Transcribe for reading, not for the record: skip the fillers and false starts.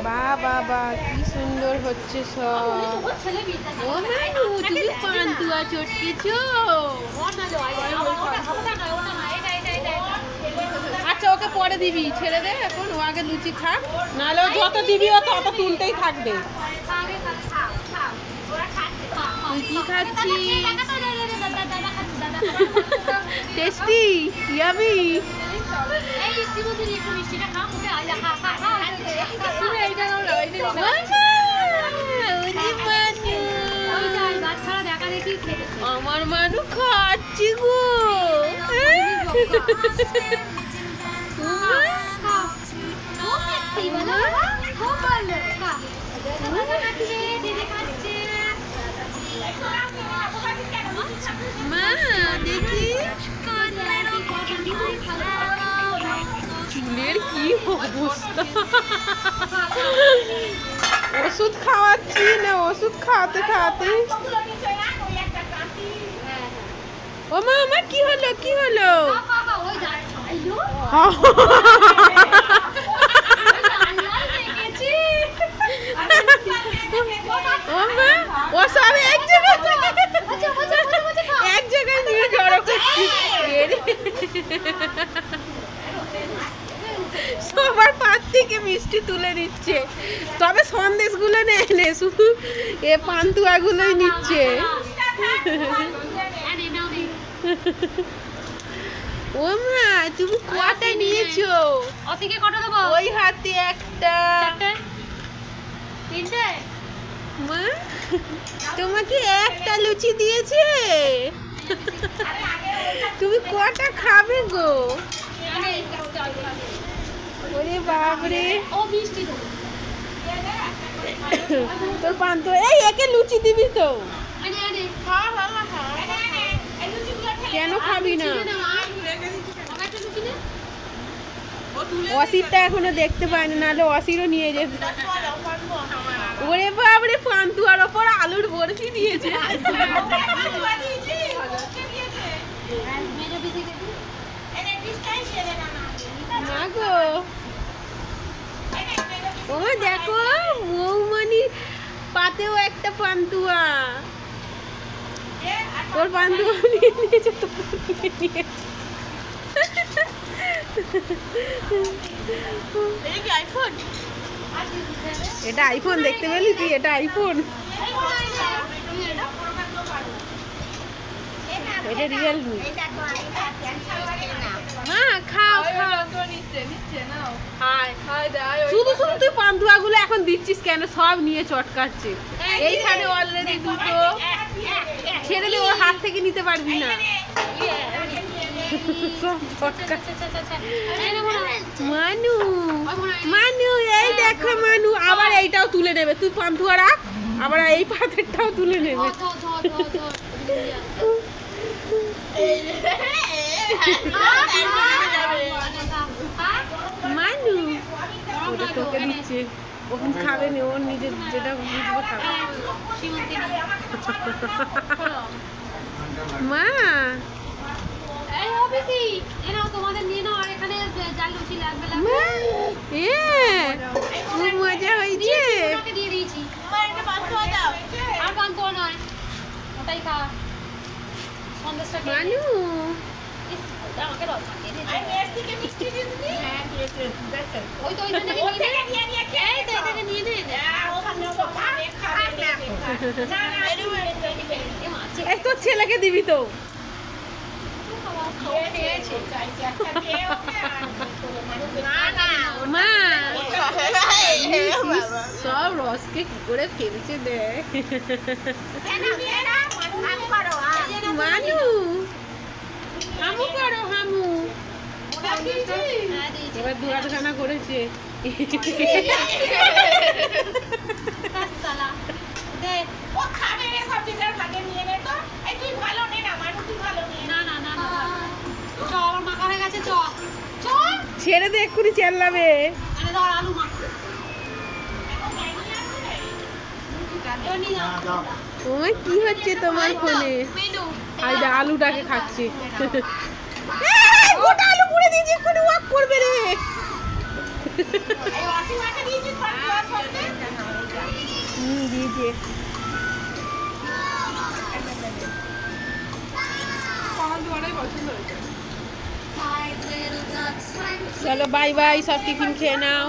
বাবা কি সুন্দর হচ্ছে সব। ও মানু তুমি পান্তুয়া চটকেছো। আচ্ছা ওকে পরে দিবি, ছেড়ে দে এখন, ও আগে লুচি খাক, নাহলে যত দিবি ও তত তুলতেই থাকবে। তুই কি খাচ্ছিস? Tasty, yummy. আমার মানু খাচ্ছি গো। মা দেখি চুলের কি অবস্থা। ওষুধ খাওয়াচ্ছি না, ওষুধ খাওয়াতে খাওয়াতে। ও মা আমার কি হলো, কি হলো? ও সব এক জায়গায় নিয়ে জড়ো করছি। সবার পাত থেকে মিষ্টি তুলে নিচ্ছে, তবে সন্দেশ গুলো নেয় না, শুধু এ পান্তুয়া গুলোই নিচ্ছে। ও মা তুমি কটা নিয়েছো? ওই হাতে একটা। মা তোমাকে একটা লুচি দিয়েছে, তুমি কটা খাবে গো? ওরে বাপরে, তোর পান্তুয়া। এই একে লুচি দিবি তো? কেন খাবি না? অসিরটা এখনো দেখতে পাইনি, নাহলে অসিরও নিয়ে যেত। ওরে বাপরে, পান্তুয়ার ওপর আলুর বরফি দিয়েছে। মা গো, ও দেখো মৌমানি পাতেও একটা পান্তুয়া। তোর পান্তুয়া নিয়ে নিয়েছে, তোর নিয়েছে। এটা আইফোন, দেখতে পেলি তুই? এটা আইফোন, এটা রিয়েলমি। হ্যাঁ খাও খাও। শুধু শুধু তুই পান্তুয়া গুলো এখন দিচ্ছিস কেন? সব নিয়ে চটকাচ্ছে। এইখানে অলরেডি দুটো, ছেড়ে দিয়ে ওর হাত থেকে নিতে পারবি না। মানু মানু এই দেখো মানু, আবার এইটাও তুলে নেবে। তুই পান্তুয়া রাখ, আবার এই পাথরটাও তুলে নেবে। মানু ওটা তোকে দিচ্ছে, ওখানে খাবে না, ওর নিজের যেটা বুঝবো খাবে। মা খুব মজা হয়েছে। মানু তোর ছেলেকে দিবি তো? মা সব রসকে কি করে ফেলছে দেখ। মানু হামু করো, হামু। এবার দু আধখানা করেছে। ছেড়ে দে, এক্ষুনি চেল্লাবে। তোমার কি হচ্ছে তোমার ফোনে? আলুটাকে খাচ্ছে। গোটা আলু পুড়ে দিয়েছি, এক্ষুনি ওয়াক করবে রে। যে চলো বাই বাই, সব টিফিন খেয়ে নাও।